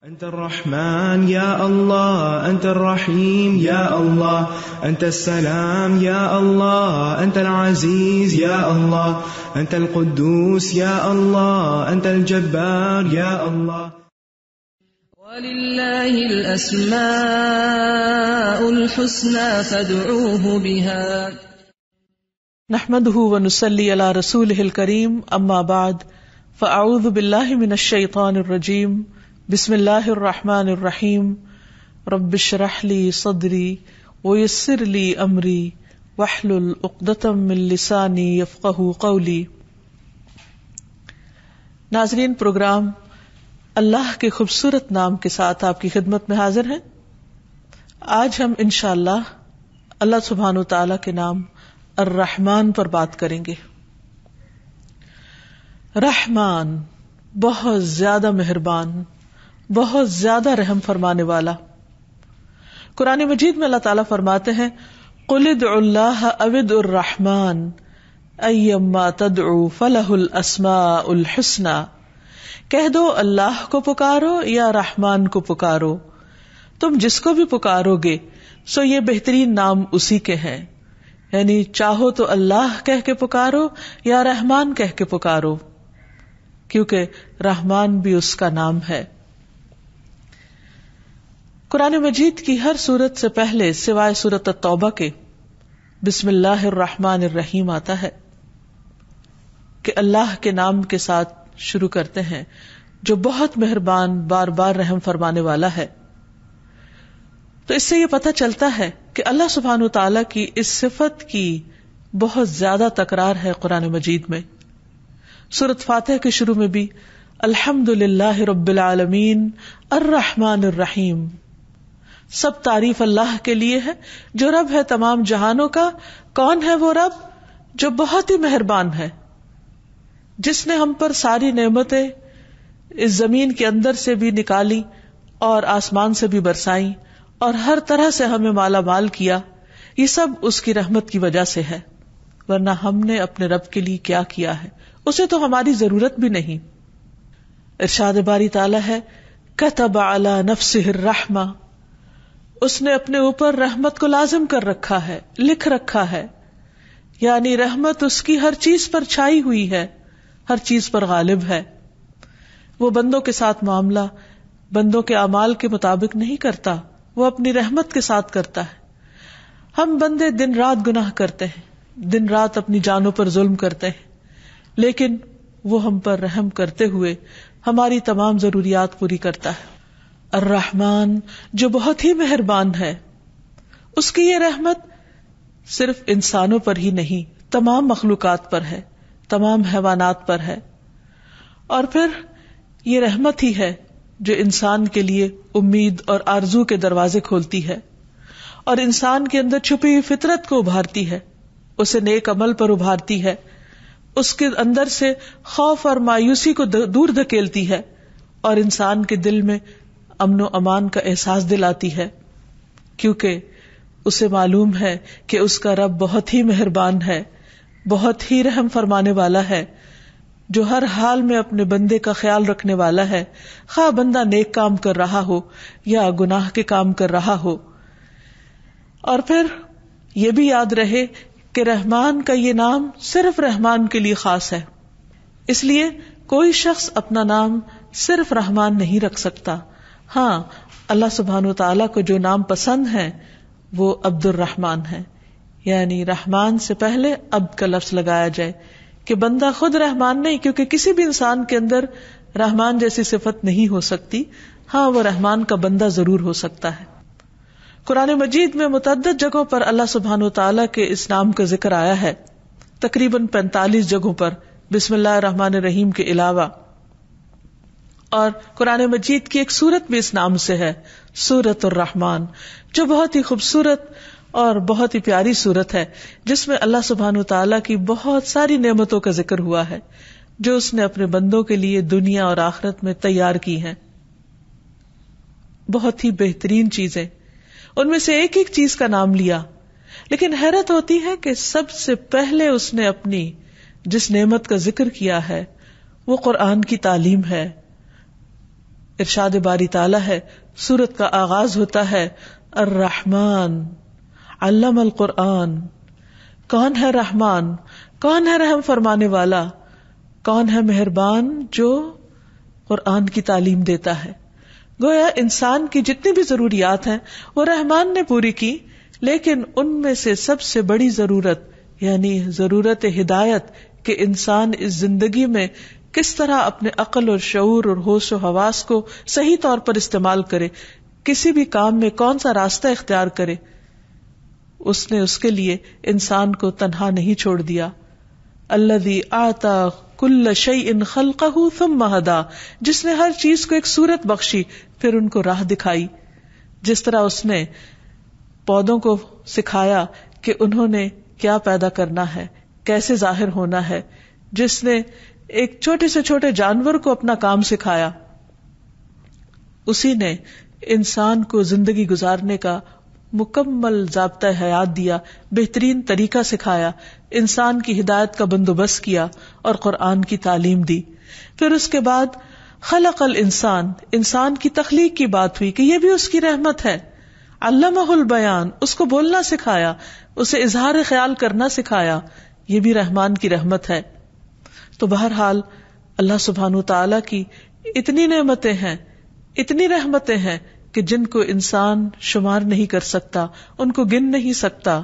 أنت الرحمن يا الله، أنت الرحيم يا الله، أنت السلام يا الله، أنت العزيز يا الله، أنت القدوس يا الله، أنت الجبار يا الله. ولله الأسماء الحسنى فادعوه بها. نحمده ونصلي على رسوله الكريم، أما بعد، فأعوذ بالله من الشيطان الرجيم، بسم اللہ الرحمن الرحیم، رب اشرح لی صدری ویسر لی امری واحلل عقدۃ من لسانی یفقہوا قولی۔ ناظرین، پروگرام اللہ کے خوبصورت نام کے ساتھ آپ کی خدمت میں حاضر ہیں۔ آج ہم انشاءاللہ اللہ سبحانہ وتعالی کے نام الرحمن پر بات کریں گے۔ رحمان، بہت زیادہ مہربان، بہت زیادہ رحم فرمانے والا۔ قرآن مجید میں اللہ تعالیٰ فرماتے ہیں، قُلِ ادْعُوا اللَّهَ أَوِ ادْعُوا الرَّحْمَٰنَ أَيَّمَّا تَدْعُوا فَلَهُ الْأَسْمَاءُ الْحُسْنَىٰ، کہہ دو اللہ کو پکارو یا رحمان کو پکارو، تم جس کو بھی پکارو گے سو یہ بہترین نام اسی کے ہیں، یعنی چاہو تو اللہ کہہ کے پکارو یا رحمان کہہ کے پکارو، کیونکہ رحمان بھی اس کا نام ہے۔ قرآن مجید کی ہر سورت سے پہلے سوائے سورت التوبہ کے بسم اللہ الرحمن الرحیم آتا ہے کہ اللہ کے نام کے ساتھ شروع کرتے ہیں جو بہت مہربان، بار بار رحم فرمانے والا ہے۔ تو اس سے یہ پتہ چلتا ہے کہ اللہ سبحانہ وتعالی کی اس صفت کی بہت زیادہ تکرار ہے قرآن مجید میں۔ سورۃ فاتحہ کے شروع میں بھی الحمد للہ رب العالمین الرحمن الرحیم، سب تعریف اللہ کے لیے ہے جو رب ہے تمام جہانوں کا۔ کون ہے وہ رب؟ جو بہت ہی مہربان ہے، جس نے ہم پر ساری نعمتیں اس زمین کے اندر سے بھی نکالی اور آسمان سے بھی برسائیں اور ہر طرح سے ہمیں مالا مال کیا۔ یہ سب اس کی رحمت کی وجہ سے ہے، ورنہ ہم نے اپنے رب کے لیے کیا کیا ہے؟ اسے تو ہماری ضرورت بھی نہیں۔ ارشاد باری تعالیٰ ہے، کتب علی نفسہ الرحمہ، اس نے اپنے اوپر رحمت کو لازم کر رکھا ہے، لکھ رکھا ہے، یعنی رحمت اس کی ہر چیز پر چھائی ہوئی ہے، ہر چیز پر غالب ہے۔ وہ بندوں کے ساتھ معاملہ بندوں کے اعمال کے مطابق نہیں کرتا، وہ اپنی رحمت کے ساتھ کرتا ہے۔ ہم بندے دن رات گناہ کرتے ہیں، دن رات اپنی جانوں پر ظلم کرتے ہیں، لیکن وہ ہم پر رحم کرتے ہوئے ہماری تمام ضروریات پوری کرتا ہے۔ الرحمن، جو بہت ہی مہربان ہے، اس کی یہ رحمت صرف انسانوں پر ہی نہیں، تمام مخلوقات پر ہے، تمام حیوانات پر ہے۔ اور پھر یہ رحمت ہی ہے جو انسان کے لیے امید اور آرزو کے دروازے کھولتی ہے اور انسان کے اندر چھپی ہوئی فطرت کو ابھارتی ہے، اسے نیک عمل پر ابھارتی ہے، اس کے اندر سے خوف اور مایوسی کو دور دھکیلتی ہے اور انسان کے دل میں امن و امان کا احساس دلاتی ہے، کیونکہ اسے معلوم ہے کہ اس کا رب بہت ہی مہربان ہے، بہت ہی رحم فرمانے والا ہے، جو ہر حال میں اپنے بندے کا خیال رکھنے والا ہے، خواہ بندہ نیک کام کر رہا ہو یا گناہ کے کام کر رہا ہو۔ اور پھر یہ بھی یاد رہے کہ رحمان کا یہ نام صرف رحمان کے لیے خاص ہے، اس لیے کوئی شخص اپنا نام صرف رحمان نہیں رکھ سکتا۔ ہاں، اللہ سبحانہ وتعالی کو جو نام پسند ہے وہ عبد الرحمن ہے، یعنی رحمان سے پہلے عبد کا لفظ لگایا جائے کہ بندہ خود رحمان نہیں، کیونکہ کسی بھی انسان کے اندر رحمان جیسی صفت نہیں ہو سکتی، ہاں وہ رحمان کا بندہ ضرور ہو سکتا ہے۔ قرآن مجید میں متعدد جگہوں پر اللہ سبحانہ وتعالی کے اس نام کا ذکر آیا ہے، تقریباً 45 جگہوں پر بسم اللہ الرحمن الرحیم کے علاوہ، اور قرآن مجید کی ایک سورت بھی اس نام سے ہے، سورۃ الرحمن، جو بہت ہی خوبصورت اور بہت ہی پیاری سورت ہے، جس میں اللہ سبحانہ وتعالی کی بہت ساری نعمتوں کا ذکر ہوا ہے جو اس نے اپنے بندوں کے لیے دنیا اور آخرت میں تیار کی ہیں، بہت ہی بہترین چیزیں، ان میں سے ایک ایک چیز کا نام لیا، لیکن حیرت ہوتی ہے کہ سب سے پہلے اس نے اپنی جس نعمت کا ذکر کیا ہے وہ قرآن کی تعلیم ہے، ارشاد باری تعالیٰ ہے، سورت کا آغاز ہوتا ہے الرحمن علم القرآن. کون ہے رحمان؟ کون ہے رحم فرمانے والا؟ کون ہے مہربان جو قرآن کی تعلیم دیتا ہے؟ گویا انسان کی جتنی بھی ضروریات ہیں وہ رحمان نے پوری کی، لیکن ان میں سے سب سے بڑی ضرورت یعنی ضرورت ہدایت کہ انسان اس زندگی میں کس طرح اپنے عقل اور شعور اور ہوش و حواس کو صحیح طور پر استعمال کرے، کسی بھی کام میں کون سا راستہ اختیار کرے. اس نے اس کے لیے انسان کو تنہا نہیں چھوڑ دیا. الذی آتا کل شیء خلقہ ثم ہدی، جس نے ہر چیز کو ایک صورت بخشی پھر ان کو راہ دکھائی. جس طرح اس نے پودوں کو سکھایا کہ انہوں نے کیا پیدا کرنا ہے، کیسے ظاہر ہونا ہے، جس نے ایک چھوٹے سے چھوٹے جانور کو اپنا کام سکھایا، اسی نے انسان کو زندگی گزارنے کا مکمل ضابطہ حیات دیا، بہترین طریقہ سکھایا، انسان کی ہدایت کا بندوبست کیا اور قرآن کی تعلیم دی. پھر اس کے بعد خلق الانسان، انسان کی تخلیق کی بات ہوئی کہ یہ بھی اس کی رحمت ہے. علمہ البیان، اس کو بولنا سکھایا، اسے اظہار خیال کرنا سکھایا، یہ بھی رحمان کی رحمت ہے. تو بہرحال اللہ سبحانہ وتعالی کی اتنی نعمتیں ہیں، اتنی رحمتیں ہیں کہ جن کو انسان شمار نہیں کر سکتا، ان کو گن نہیں سکتا.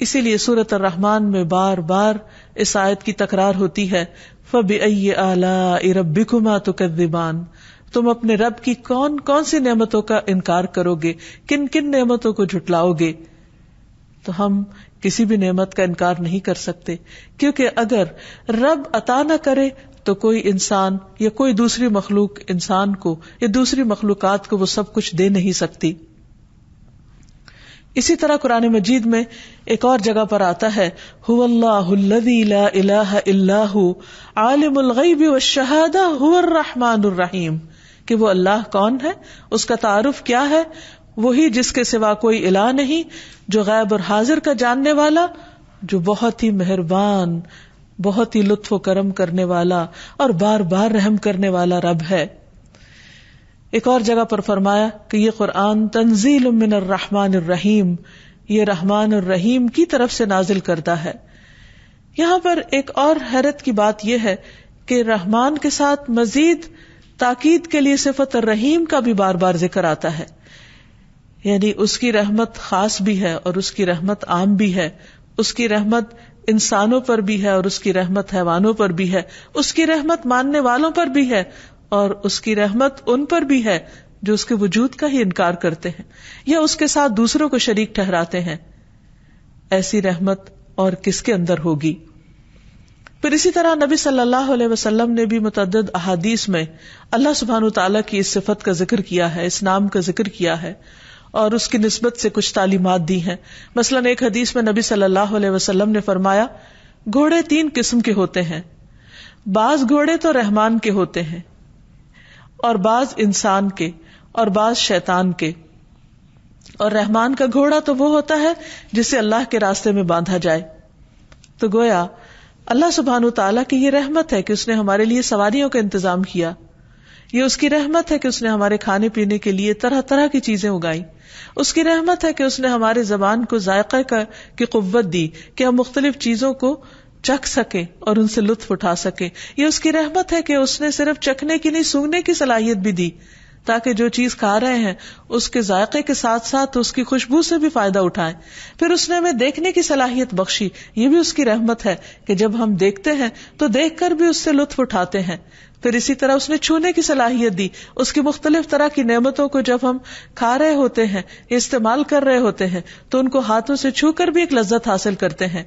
اسی لیے سورۃ الرحمن میں بار بار اس آیت کی تکرار ہوتی ہے، فَبِأَيِّ آلَاءِ رَبِّكُمَا تُكَذِّبَانِ، تم اپنے رب کی کون کون سی نعمتوں کا انکار کرو گے، کن کن نعمتوں کو جھٹلاؤ گے. تو ہم کسی بھی نعمت کا انکار نہیں کر سکتے، کیونکہ اگر رب عطا نہ کرے تو کوئی انسان یا کوئی دوسری مخلوق انسان کو یا دوسری مخلوقات کو وہ سب کچھ دے نہیں سکتی. اسی طرح قرآن مجید میں ایک اور جگہ پر آتا ہے، هو اللہ الذی لا الہ الا هو عالم الغیب والشہادہ هو الرحمن الرحیم، کہ وہ اللہ کون ہے، اس کا تعارف کیا ہے، وہی جس کے سوا کوئی الہ نہیں، جو غیب اور حاضر کا جاننے والا، جو بہت ہی مہربان، بہت ہی لطف و کرم کرنے والا اور بار بار رحم کرنے والا رب ہے. ایک اور جگہ پر فرمایا کہ یہ قرآن تنزیل من الرحمن الرحیم، یہ رحمان الرحیم کی طرف سے نازل کردہ ہے. یہاں پر ایک اور حیرت کی بات یہ ہے کہ رحمان کے ساتھ مزید تاکید کے لیے صفت الرحیم کا بھی بار بار ذکر آتا ہے، یعنی اس کی رحمت خاص بھی ہے اور اس کی رحمت عام بھی ہے، اس کی رحمت انسانوں پر بھی ہے اور اس کی رحمت حیوانوں پر بھی ہے، اس کی رحمت ماننے والوں پر بھی ہے اور اس کی رحمت ان پر بھی ہے جو اس کے وجود کا ہی انکار کرتے ہیں یا اس کے ساتھ دوسروں کو شریک ٹھہراتے ہیں. ایسی رحمت اور کس کے اندر ہوگی؟ پھر اسی طرح نبی صلی اللہ علیہ وسلم نے بھی متعدد احادیث میں اللہ سبحانہ وتعالی کی اس صفت کا ذکر کیا ہے، اس نام کا ذکر کیا ہے اور اس کی نسبت سے کچھ تعلیمات دی ہیں. مثلا ایک حدیث میں نبی صلی اللہ علیہ وسلم نے فرمایا، گھوڑے 3 قسم کے ہوتے ہیں، بعض گھوڑے تو رحمان کے ہوتے ہیں اور بعض انسان کے اور بعض شیطان کے، اور رحمان کا گھوڑا تو وہ ہوتا ہے جسے اللہ کے راستے میں باندھا جائے. تو گویا اللہ سبحانہ وتعالیٰ کی یہ رحمت ہے کہ اس نے ہمارے لیے سواریوں کا انتظام کیا، یہ اس کی رحمت ہے کہ اس نے ہمارے کھانے پینے کے لیے طرح طرح کی چیزیں اگائیں، اس کی رحمت ہے کہ اس نے ہمارے زبان کو ذائقہ کی قوت دی کہ ہم مختلف چیزوں کو چکھ سکیں اور ان سے لطف اٹھا سکیں. یہ اس کی رحمت ہے کہ اس نے صرف چکھنے کی نہیں سونگنے کی صلاحیت بھی دی تاکہ جو چیز کھا رہے ہیں اس کے ذائقے کے ساتھ ساتھ اس کی خوشبو سے بھی فائدہ اٹھائیں. پھر اس نے ہمیں دیکھنے کی صلاحیت بخشی، یہ بھی اس کی رحمت ہے کہ جب ہم دیکھتے ہیں تو دیکھ کر بھی اس سے لطف اٹھاتے ہیں. پھر اسی طرح اس نے چھونے کی صلاحیت دی، اس کی مختلف طرح کی نعمتوں کو جب ہم کھا رہے ہوتے ہیں یا استعمال کر رہے ہوتے ہیں تو ان کو ہاتھوں سے چھو کر بھی ایک لذت حاصل کرتے ہیں.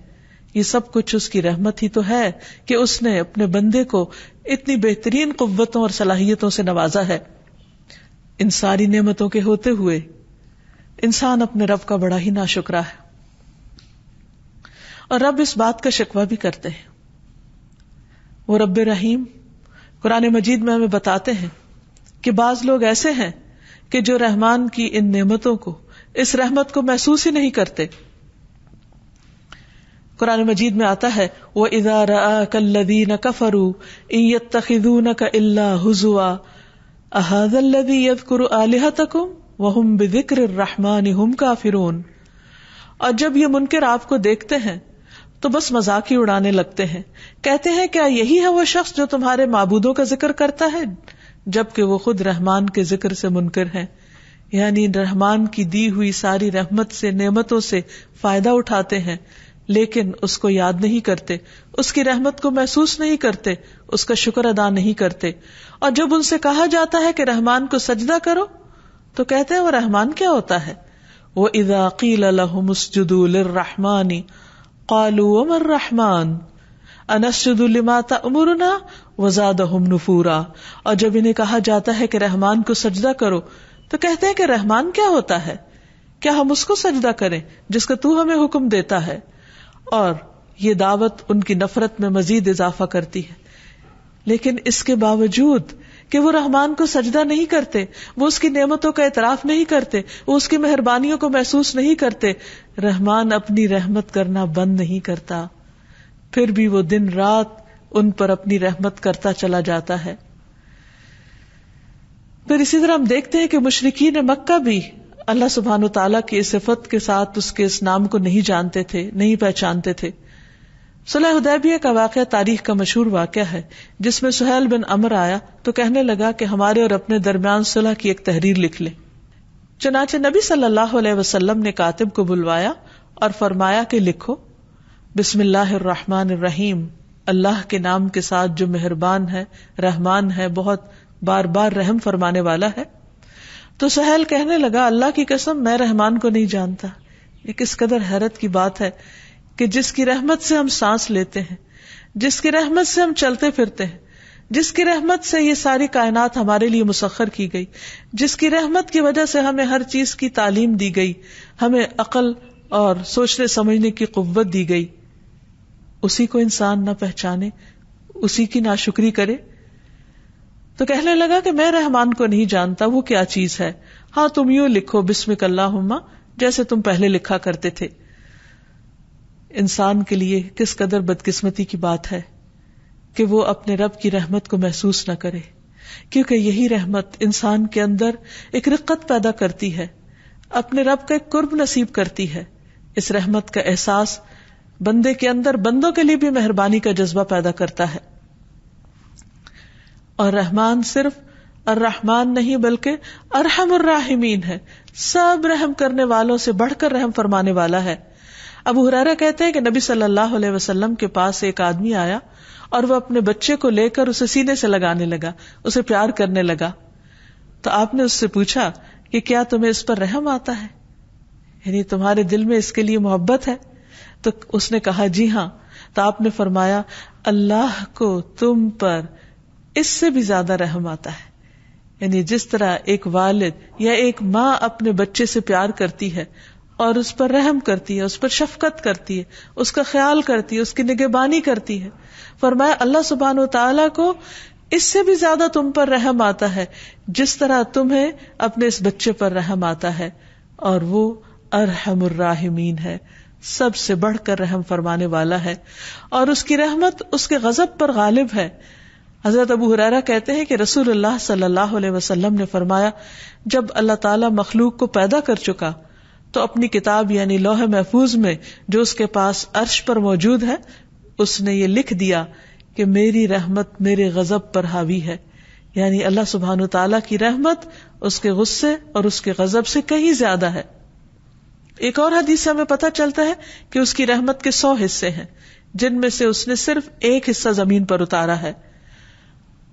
یہ سب کچھ اس کی رحمت ہی تو ہے کہ اس نے اپنے بندے کو اتنی بہترین قوتوں اور صلاحیتوں سے نوازا ہے. ان ساری نعمتوں کے ہوتے ہوئے انسان اپنے رب کا بڑا ہی ناشکرا ہے، اور رب اس بات کا شکوہ بھی کرتے ہیں. وہ رب رحیم قرآن مجید میں ہمیں بتاتے ہیں کہ بعض لوگ ایسے ہیں کہ جو رحمان کی ان نعمتوں کو، اس رحمت کو محسوس ہی نہیں کرتے. قرآن مجید میں آتا ہے وَإِذَا رَآكَ الَّذِينَ كَفَرُوا إِن يَتَّخِذُونَكَ إِلَّا هُزُوًا اہذا الذی یذکر آلہتکم وہم بذکر الرحمن ہم کافرون. اور جب یہ منکر آپ کو دیکھتے ہیں تو بس مذاق ہی اڑانے لگتے ہیں، کہتے ہیں کیا یہی ہے وہ شخص جو تمہارے معبودوں کا ذکر کرتا ہے جبکہ وہ خود رحمان کے ذکر سے منکر ہیں. یعنی رحمان کی دی ہوئی ساری رحمت سے، نعمتوں سے فائدہ اٹھاتے ہیں لیکن اس کو یاد نہیں کرتے، اس کی رحمت کو محسوس نہیں کرتے، اس کا شکر ادا نہیں کرتے. اور جب ان سے کہا جاتا ہے کہ رحمان کو سجدہ کرو تو کہتے ہیں وہ رحمان کیا ہوتا ہے. وَإِذَا قِيلَ لَهُمُ اسْجُدُوا لِلرَّحْمَنِ قَالُوا وَمَا الرَّحْمَنُ أَنَسْجُدُ لِمَا تَأْمُرُنَا وَزَادَهُمْ نُفُورًا. اور جب انہیں کہا جاتا ہے کہ رحمان کو سجدہ کرو تو کہتے ہیں کہ رحمان کیا ہوتا ہے، کیا ہم اس کو سجدہ کریں جس کا تو ہمیں حکم دیتا ہے. اور یہ دعوت ان کی نفرت میں مزید اضافہ کرتی ہے. لیکن اس کے باوجود کہ وہ رحمان کو سجدہ نہیں کرتے، وہ اس کی نعمتوں کا اعتراف نہیں کرتے، وہ اس کی مہربانیوں کو محسوس نہیں کرتے، رحمان اپنی رحمت کرنا بند نہیں کرتا، پھر بھی وہ دن رات ان پر اپنی رحمت کرتا چلا جاتا ہے. پھر اسی طرح ہم دیکھتے ہیں کہ مشرکین مکہ بھی اللہ سبحانہ و تعالیٰ کی اس صفت کے ساتھ اس کے اس نام کو نہیں جانتے تھے، نہیں پہچانتے تھے. صلح حدیبیہ کا واقعہ تاریخ کا مشہور واقعہ ہے جس میں سہیل بن عمر آیا تو کہنے لگا کہ ہمارے اور اپنے درمیان صلح کی ایک تحریر لکھ لیں. چنانچہ نبی صلی اللہ علیہ وسلم نے کاتب کو بلوایا اور فرمایا کہ لکھو بسم اللہ الرحمن الرحیم، اللہ کے نام کے ساتھ جو مہربان ہے، رحمان ہے، بہت بار بار رحم فرمانے والا ہے. تو سہیل کہنے لگا اللہ کی قسم میں رحمان کو نہیں جانتا. یہ کس قدر حیرت کی بات ہے کہ جس کی رحمت سے ہم سانس لیتے ہیں، جس کی رحمت سے ہم چلتے پھرتے ہیں، جس کی رحمت سے یہ ساری کائنات ہمارے لیے مسخر کی گئی، جس کی رحمت کی وجہ سے ہمیں ہر چیز کی تعلیم دی گئی، ہمیں عقل اور سوچنے سمجھنے کی قوت دی گئی، اسی کو انسان نہ پہچانے، اسی کی ناشکری کرے. تو کہنے لگا کہ میں رحمان کو نہیں جانتا، وہ کیا چیز ہے. ہاں تم یوں لکھو بسمک اللہم جیسے تم پہلے لکھا کرتے تھے. انسان کے لیے کس قدر بدقسمتی کی بات ہے کہ وہ اپنے رب کی رحمت کو محسوس نہ کرے، کیونکہ یہی رحمت انسان کے اندر ایک رقت پیدا کرتی ہے، اپنے رب کا ایک قرب نصیب کرتی ہے. اس رحمت کا احساس بندے کے اندر بندوں کے لیے بھی مہربانی کا جذبہ پیدا کرتا ہے. اور رحمان صرف الرحمان نہیں بلکہ ارحم الراحمین ہے، سب رحم کرنے والوں سے بڑھ کر رحم فرمانے والا ہے. ابو ہریرہ کہتے ہیں کہ نبی صلی اللہ علیہ وسلم کے پاس ایک آدمی آیا اور وہ اپنے بچے کو لے کر اسے سینے سے لگانے لگا، اسے پیار کرنے لگا. تو آپ نے اس سے پوچھا کہ کیا تمہیں اس پر رحم آتا ہے، یعنی تمہارے دل میں اس کے لیے محبت ہے؟ تو اس نے کہا جی ہاں. تو آپ نے فرمایا اللہ کو تم پر اس سے بھی زیادہ رحم آتا ہے. یعنی جس طرح ایک والد یا ایک ماں اپنے بچے سے پیار کرتی ہے اور اس پر رحم کرتی ہے، اس پر شفقت کرتی ہے، اس کا خیال کرتی ہے، اس کی نگہبانی کرتی ہے، فرمایا اللہ سبحانہ وتعالیٰ کو اس سے بھی زیادہ تم پر رحم آتا ہے جس طرح تمہیں اپنے اس بچے پر رحم آتا ہے. اور وہ ارحم الراحمین ہے، سب سے بڑھ کر رحم فرمانے والا ہے، اور اس کی رحمت اس کے غضب پر غالب ہے. حضرت ابو ہریرہ کہتے ہیں کہ رسول اللہ صلی اللہ علیہ وسلم نے فرمایا جب اللہ تعالیٰ مخلوق کو پیدا کر چکا تو اپنی کتاب یعنی لوح محفوظ میں جو اس کے پاس عرش پر موجود ہے اس نے یہ لکھ دیا کہ میری رحمت میرے غضب پر حاوی ہے. یعنی اللہ سبحانہ تعالیٰ کی رحمت اس کے غصے اور اس کے غضب سے کہیں زیادہ ہے. ایک اور حدیث سے ہمیں پتہ چلتا ہے کہ اس کی رحمت کے 100 حصے ہیں جن میں سے اس نے صرف ایک حصہ زمین پر اتارا ہے.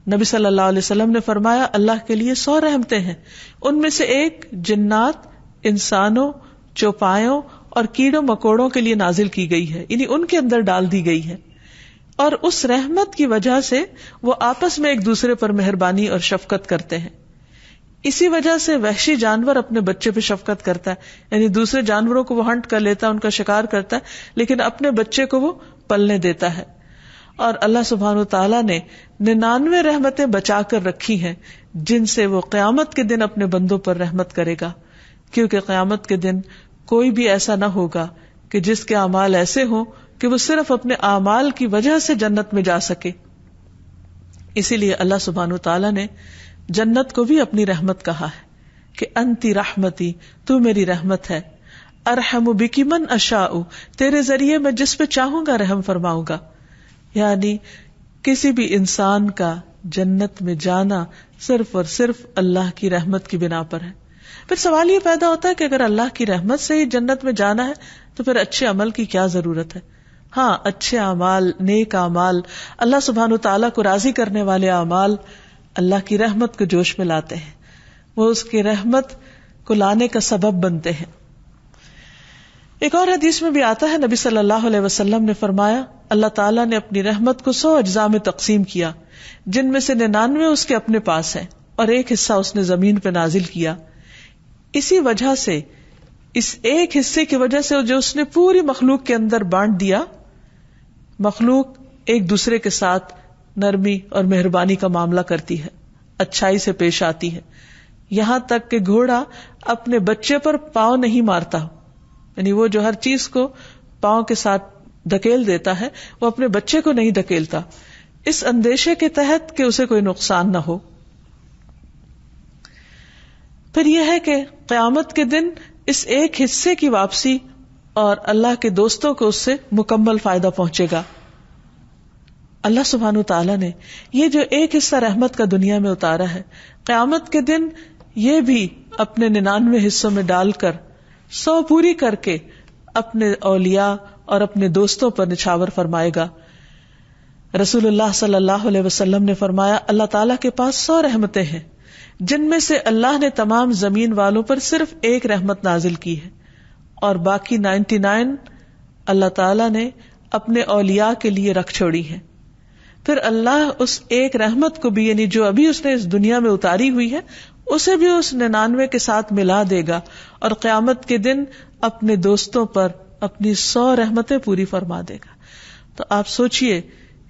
نبی صلی اللہ علیہ وسلم نے فرمایا اللہ کے لیے 100 رحمتیں ہیں، ان میں سے ایک جنات، انسانوں، چوپایوں اور کیڑوں مکوڑوں کے لیے نازل کی گئی ہے، یعنی ان کے اندر ڈال دی گئی ہے. اور اس رحمت کی وجہ سے وہ آپس میں ایک دوسرے پر مہربانی اور شفقت کرتے ہیں. اسی وجہ سے وحشی جانور اپنے بچے پہ شفقت کرتا ہے، یعنی دوسرے جانوروں کو وہ ہنٹ کر لیتا ہے، ان کا شکار کرتا ہے، لیکن اپنے بچے کو وہ پلنے دیتا ہے. اور اللہ سبحانہ وتعالیٰ نے 99 رحمتیں بچا کر رکھی ہیں جن سے وہ قیامت کے دن اپنے بندوں پر رحمت کرے گا، کیونکہ قیامت کے دن کوئی بھی ایسا نہ ہوگا کہ جس کے اعمال ایسے ہوں کہ وہ صرف اپنے اعمال کی وجہ سے جنت میں جا سکے. اسی لیے اللہ سبحانہ وتعالیٰ نے جنت کو بھی اپنی رحمت کہا ہے کہ انتی رحمتی، تو میری رحمت ہے، ارحم بکی من اشاء، تیرے ذریعے میں جس پہ چاہوں گا رحم فرماؤں گا. یعنی کسی بھی انسان کا جنت میں جانا صرف اور صرف اللہ کی رحمت کی بنا پر ہے. پھر سوال یہ پیدا ہوتا ہے کہ اگر اللہ کی رحمت سے ہی جنت میں جانا ہے تو پھر اچھے عمل کی کیا ضرورت ہے؟ ہاں، اچھے اعمال، نیک اعمال، اللہ سبحانہ وتعالیٰ کو راضی کرنے والے اعمال اللہ کی رحمت کو جوش میں لاتے ہیں، وہ اس کی رحمت کو لانے کا سبب بنتے ہیں. ایک اور حدیث میں بھی آتا ہے، نبی صلی اللہ علیہ وسلم نے فرمایا اللہ تعالیٰ نے اپنی رحمت کو 100 اجزاء میں تقسیم کیا، جن میں سے 99 اس کے اپنے پاس ہیں اور ایک حصہ اس نے زمین پہ نازل کیا. اسی وجہ سے، اس ایک حصے کی وجہ سے جو اس نے پوری مخلوق کے اندر بانٹ دیا، مخلوق ایک دوسرے کے ساتھ نرمی اور مہربانی کا معاملہ کرتی ہے، اچھائی سے پیش آتی ہے، یہاں تک کہ گھوڑا اپنے بچے پر پاؤں نہیں مارتا، یعنی وہ جو ہر چیز کو پاؤں کے ساتھ دھکیل دیتا ہے وہ اپنے بچے کو نہیں دھکیلتا، اس اندیشے کے تحت کہ اسے کوئی نقصان نہ ہو. پھر یہ ہے کہ قیامت کے دن اس ایک حصے کی واپسی اور اللہ کے دوستوں کو اس سے مکمل فائدہ پہنچے گا. اللہ سبحانہ وتعالیٰ نے یہ جو ایک حصہ رحمت کا دنیا میں اتارا ہے، قیامت کے دن یہ بھی اپنے 99 حصوں میں ڈال کر 100 پوری کر کے اپنے اولیاء اور اپنے دوستوں پر نچھاور فرمائے گا. رسول اللہ صلی اللہ علیہ وسلم نے فرمایا اللہ تعالیٰ کے پاس 100 رحمتیں ہیں، جن میں سے اللہ نے تمام زمین والوں پر صرف ایک رحمت نازل کی ہے اور باقی 99 اللہ تعالیٰ نے اپنے اولیاء کے لیے رکھ چھوڑی ہیں. پھر اللہ اس ایک رحمت کو بھی، یعنی جو ابھی اس نے اس دنیا میں اتاری ہوئی ہے، اسے بھی اس 99 کے ساتھ ملا دے گا اور قیامت کے دن اپنے دوستوں پر اپنی 100 رحمتیں پوری فرما دے گا. تو آپ سوچئے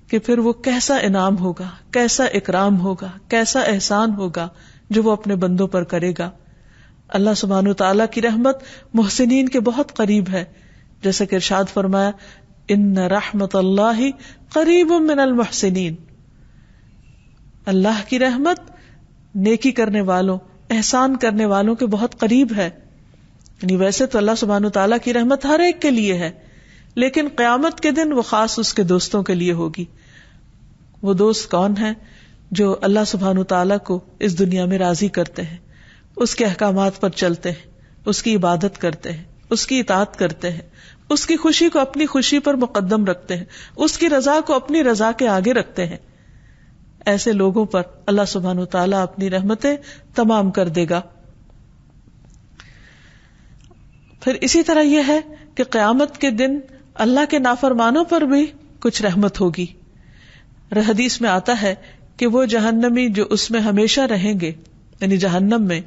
کہ پھر وہ کیسا انعام ہوگا، کیسا اکرام ہوگا، کیسا احسان ہوگا جو وہ اپنے بندوں پر کرے گا. اللہ سبحانہ وتعالیٰ کی رحمت محسنین کے بہت قریب ہے، جیسا کہ ارشاد فرمایا ان رحمت اللہ قریب من المحسنین، اللہ کی رحمت نیکی کرنے والوں، احسان کرنے والوں کے بہت قریب ہے. یعنی ویسے تو اللہ سبحانہ وتعالیٰ کی رحمت ہر ایک کے لیے ہے، لیکن قیامت کے دن وہ خاص اس کے دوستوں کے لیے ہوگی. وہ دوست کون ہیں؟ جو اللہ سبحانہ وتعالیٰ کو اس دنیا میں راضی کرتے ہیں، اس کے احکامات پر چلتے ہیں، اس کی عبادت کرتے ہیں، اس کی اطاعت کرتے ہیں، اس کی خوشی کو اپنی خوشی پر مقدم رکھتے ہیں، اس کی رضا کو اپنی رضا کے آگے رکھتے ہیں. ایسے لوگوں پر اللہ سبحانہ وتعالیٰ اپنی رحمتیں تمام کر دے گا. پھر اسی طرح یہ ہے کہ قیامت کے دن اللہ کے نافرمانوں پر بھی کچھ رحمت ہوگی. حدیث میں آتا ہے کہ وہ جہنمی جو اس میں ہمیشہ رہیں گے، یعنی جہنم میں،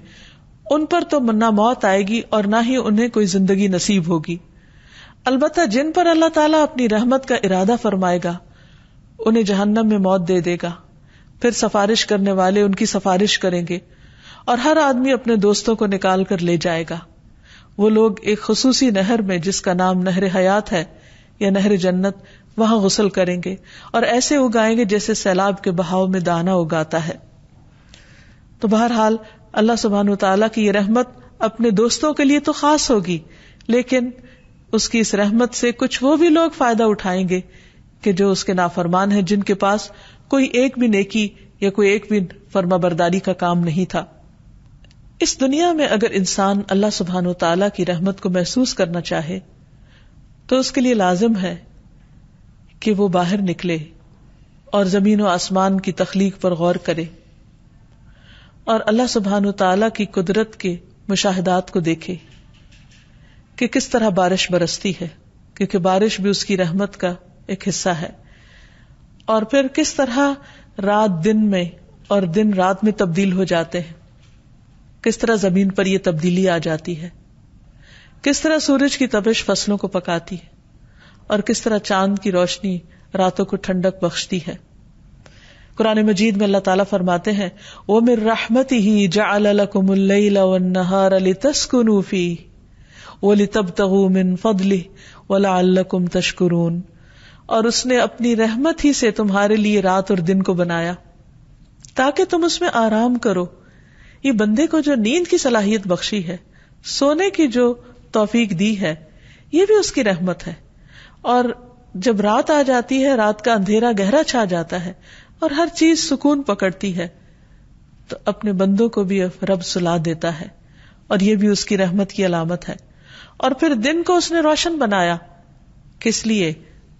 ان پر تو نہ موت آئے گی اور نہ ہی انہیں کوئی زندگی نصیب ہوگی. البتہ جن پر اللہ تعالیٰ اپنی رحمت کا ارادہ فرمائے گا انہیں جہنم میں موت دے دے گا. پھر سفارش کرنے والے ان کی سفارش کریں گے اور ہر آدمی اپنے دوستوں کو نکال کر لے جائے گا. وہ لوگ ایک خصوصی نہر میں جس کا نام نہر حیات ہے یا نہر جنت، وہاں غسل کریں گے اور ایسے اگائیں گے جیسے سیلاب کے بہاؤ میں دانہ اگاتا ہے. تو بہرحال اللہ سبحانہ وتعالیٰ کی یہ رحمت اپنے دوستوں کے لیے تو خاص ہوگی، لیکن اس کی اس رحمت سے کچھ وہ بھی لوگ فائدہ اٹھائیں گے کہ جو اس کے نافرمان ہیں، جن کے پاس کوئی ایک بھی نیکی یا کوئی ایک بھی فرما برداری کا کام نہیں تھا. اس دنیا میں اگر انسان اللہ سبحانہ وتعالیٰ کی رحمت کو محسوس کرنا چاہے تو اس کے لیے لازم ہے کہ وہ باہر نکلے اور زمین و آسمان کی تخلیق پر غور کرے اور اللہ سبحانہ وتعالیٰ کی قدرت کے مشاہدات کو دیکھے کہ کس طرح بارش برستی ہے، کیونکہ بارش بھی اس کی رحمت کا ایک حصہ ہے. اور پھر کس طرح رات دن میں اور دن رات میں تبدیل ہو جاتے ہیں، کس طرح زمین پر یہ تبدیلی آ جاتی ہے، کس طرح سورج کی تپش فصلوں کو پکاتی ہے اور کس طرح چاند کی روشنی راتوں کو ٹھنڈک بخشتی ہے. قرآن مجید میں اللہ تعالیٰ فرماتے ہیں وَمِن رَحْمَتِهِ جَعَلَ لَكُمُ اللَّيْلَ وَالنَّهَارَ لِتَسْكُنُوا فِيهِ وَلِتَبْتَغُوا مِن فَضْلِهِ وَلَعَلَّكُمْ تَشْكُرُونَ. اور اس نے اپنی رحمت ہی سے تمہارے لیے رات اور دن کو بنایا تاکہ تم اس میں آرام کرو. یہ بندے کو جو نیند کی صلاحیت بخشی ہے، سونے کی جو توفیق دی ہے، یہ بھی اس کی رحمت ہے. اور جب رات آ جاتی ہے، رات کا اندھیرا گہرا چھا جاتا ہے اور ہر چیز سکون پکڑتی ہے، تو اپنے بندوں کو بھی رب سلا دیتا ہے، اور یہ بھی اس کی رحمت کی علامت ہے. اور پھر دن کو اس نے روشن بنایا، کس لیے؟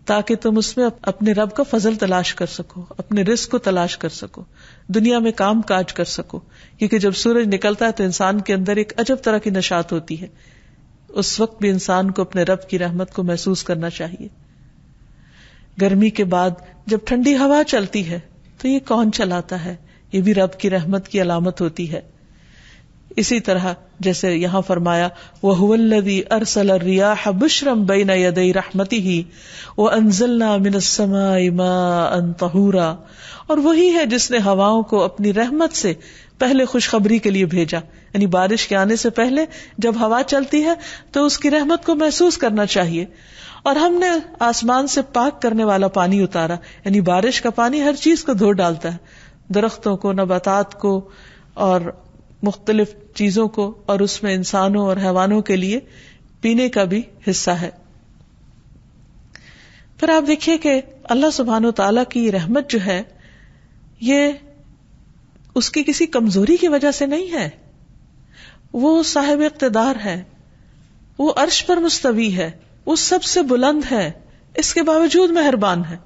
تاکہ تم اس میں اپنے رب کا فضل تلاش کر سکو، اپنے رزق کو تلاش کر سکو، دنیا میں کام کاج کر سکو. کیونکہ جب سورج نکلتا ہے تو انسان کے اندر ایک عجب طرح کی نشاط ہوتی ہے. اس وقت بھی انسان کو اپنے رب کی رحمت کو محسوس کرنا چاہیے. گرمی کے بعد جب ٹھنڈی ہوا چلتی ہے تو یہ کون چلاتا ہے؟ یہ بھی رب کی رحمت کی علامت ہوتی ہے. اسی طرح جیسے یہاں فرمایا وَهُوَ الَّذِي أَرْسَلَ الرِّيَاحَ بُشْرًا بَيْنَ يَدَيْ رَحْمَتِهِ وَأَنزَلْنَا مِنَ السَّمَاءِ مَاءً طَهُورًا، اور وہی ہے جس نے ہواؤں کو اپنی رحمت سے پہلے خوشخبری کے لیے بھیجا. یعنی بارش کے آنے سے پہلے جب ہوا چلتی ہے تو اس کی رحمت کو محسوس کرنا چاہیے. اور ہم نے آسمان سے پاک کرنے والا پانی اتارا، یعنی بارش کا پانی ہر چیز کو دھو ڈالتا ہے، درختوں کو، نباتات کو اور مختلف چیزوں کو، اور اس میں انسانوں اور حیوانوں کے لیے پینے کا بھی حصہ ہے. پھر آپ دیکھیے کہ اللہ سبحانہ و تعالیٰ کی رحمت جو ہے یہ اس کی کسی کمزوری کی وجہ سے نہیں ہے. وہ صاحب اقتدار ہے، وہ عرش پر مستوی ہے، وہ سب سے بلند ہے، اس کے باوجود مہربان ہے.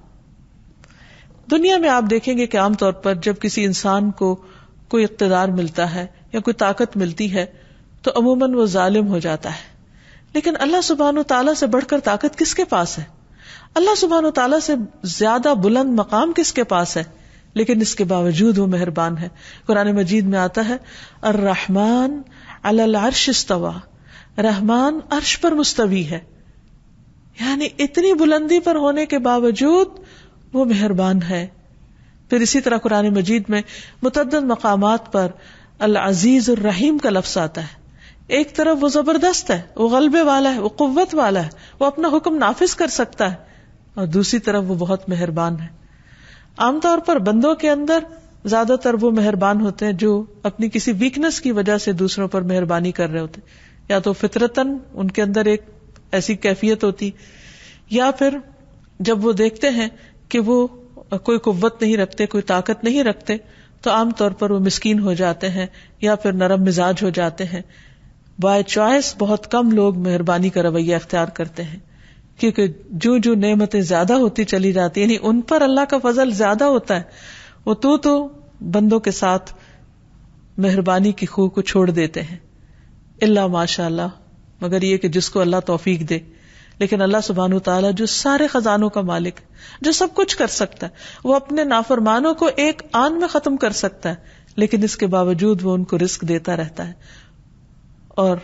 دنیا میں آپ دیکھیں گے کہ عام طور پر جب کسی انسان کو کوئی اقتدار ملتا ہے یا کوئی طاقت ملتی ہے تو عموماً وہ ظالم ہو جاتا ہے. لیکن اللہ سبحانہ و تعالیٰ سے بڑھ کر طاقت کس کے پاس ہے؟ اللہ سبحانہ و تعالیٰ سے زیادہ بلند مقام کس کے پاس ہے؟ لیکن اس کے باوجود وہ مہربان ہے. قرآن مجید میں آتا ہے الرحمن علی العرش استوى، رحمان عرش پر مستوی ہے، یعنی اتنی بلندی پر ہونے کے باوجود وہ مہربان ہے. پھر اسی طرح قرآن مجید میں متعدد مقامات پر العزیز الرحیم کا لفظ آتا ہے. ایک طرف وہ زبردست ہے، وہ غلبے والا ہے، وہ قوت والا ہے، وہ اپنا حکم نافذ کر سکتا ہے، اور دوسری طرف وہ بہت مہربان ہے. عام طور پر بندوں کے اندر زیادہ تر وہ مہربان ہوتے ہیں جو اپنی کسی ویکنس کی وجہ سے دوسروں پر مہربانی کر رہے ہوتے، یا تو فطرتاً ان کے اندر ایک ایسی کیفیت ہوتی، یا پھر جب وہ دیکھتے ہیں کہ وہ کوئی قوت نہیں رکھتے، کوئی طاقت نہیں رکھتے، تو عام طور پر وہ مسکین ہو جاتے ہیں یا پھر نرم مزاج ہو جاتے ہیں. بائی چوائس بہت کم لوگ مہربانی کا رویہ اختیار کرتے ہیں، کیونکہ جو جو نعمتیں زیادہ ہوتی چلی جاتی، یعنی ان پر اللہ کا فضل زیادہ ہوتا ہے، وہ تو بندوں کے ساتھ مہربانی کی خو کو چھوڑ دیتے ہیں. اللہ ماشاء اللہ، مگر یہ کہ جس کو اللہ توفیق دے. لیکن اللہ سبحانہ وتعالیٰ جو سارے خزانوں کا مالک، جو سب کچھ کر سکتا ہے، وہ اپنے نافرمانوں کو ایک آن میں ختم کر سکتا ہے، لیکن اس کے باوجود وہ ان کو رزق دیتا رہتا ہے. اور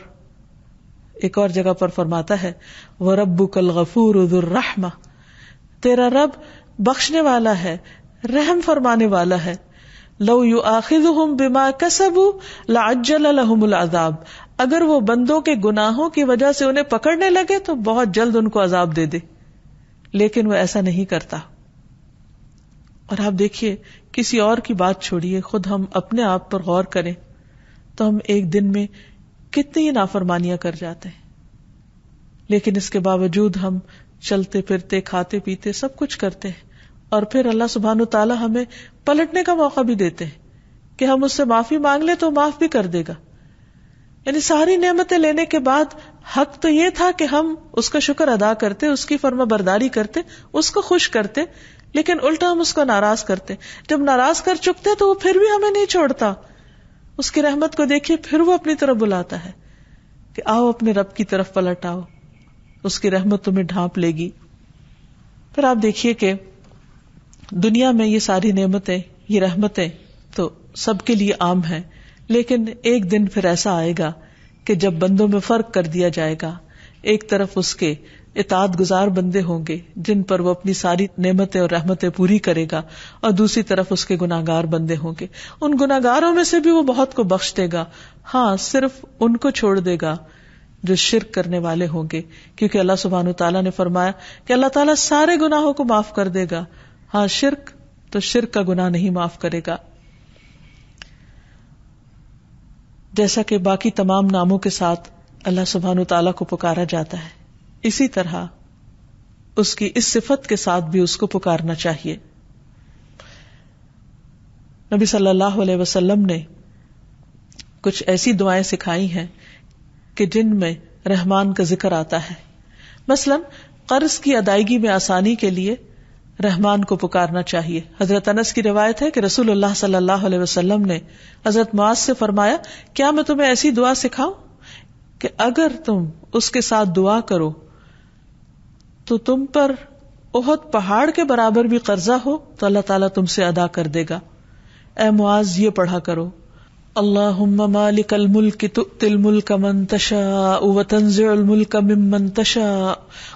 ایک اور جگہ پر فرماتا ہے وَرَبُّكَ الْغَفُورُ ذُو الرَّحْمَةِ، تیرا رب بخشنے والا ہے، رحم فرمانے والا ہے. لو یؤاخذہم بما کسبوا لعجل لہم العذاب، اگر وہ بندوں کے گناہوں کی وجہ سے انہیں پکڑنے لگے تو بہت جلد ان کو عذاب دے دے، لیکن وہ ایسا نہیں کرتا. اور آپ دیکھیے، کسی اور کی بات چھوڑیے، خود ہم اپنے آپ پر غور کریں تو ہم ایک دن میں کتنی نافرمانیاں کر جاتے ہیں، لیکن اس کے باوجود ہم چلتے پھرتے، کھاتے پیتے سب کچھ کرتے ہیں، اور پھر اللہ سبحانہ وتعالی ہمیں پلٹنے کا موقع بھی دیتے ہیں کہ ہم اس سے معافی مانگ لیں تو معاف بھی کر دے گا. یعنی ساری نعمتیں لینے کے بعد حق تو یہ تھا کہ ہم اس کا شکر ادا کرتے، اس کی فرما برداری کرتے، اس کو خوش کرتے، لیکن الٹا ہم اس کو ناراض کرتے. جب ناراض کر چکتے تو وہ پھر بھی ہمیں نہیں چھوڑتا. اس کی رحمت کو دیکھیے، پھر وہ اپنی طرف بلاتا ہے کہ آؤ اپنے رب کی طرف پلٹ آؤ، اس کی رحمت تمہیں ڈھانپ لے گی. پھر آپ دیکھیے کہ دنیا میں یہ ساری نعمتیں، یہ رحمتیں تو سب کے لیے عام ہیں، لیکن ایک دن پھر ایسا آئے گا کہ جب بندوں میں فرق کر دیا جائے گا. ایک طرف اس کے اطاعت گزار بندے ہوں گے جن پر وہ اپنی ساری نعمتیں اور رحمتیں پوری کرے گا، اور دوسری طرف اس کے گناہگار بندے ہوں گے. ان گناہگاروں میں سے بھی وہ بہت کو بخش دے گا، ہاں صرف ان کو چھوڑ دے گا جو شرک کرنے والے ہوں گے، کیونکہ اللہ سبحانہ وتعالیٰ نے فرمایا کہ اللہ تعالیٰ سارے گناہوں کو معاف کر دے گا، ہاں شرک کا گناہ نہیں معاف کرے گا. جیسا کہ باقی تمام ناموں کے ساتھ اللہ سبحانہ تعالیٰ کو پکارا جاتا ہے، اسی طرح اس کی اس صفت کے ساتھ بھی اس کو پکارنا چاہیے. نبی صلی اللہ علیہ وسلم نے کچھ ایسی دعائیں سکھائی ہیں کہ جن میں رحمان کا ذکر آتا ہے. مثلا قرض کی ادائیگی میں آسانی کے لیے رحمان کو پکارنا چاہیے. حضرت انس کی روایت ہے کہ رسول اللہ صلی اللہ علیہ وسلم نے حضرت معاذ سے فرمایا، کیا میں تمہیں ایسی دعا سکھاؤں کہ اگر تم اس کے ساتھ دعا کرو تو تم پر احد پہاڑ کے برابر بھی قرضہ ہو تو اللہ تعالیٰ تم سے ادا کر دے گا. اے معاذ یہ پڑھا کرو، اللہم مالک الملک تؤتی الملک من تشاء وتنزع الملک ممن تشاء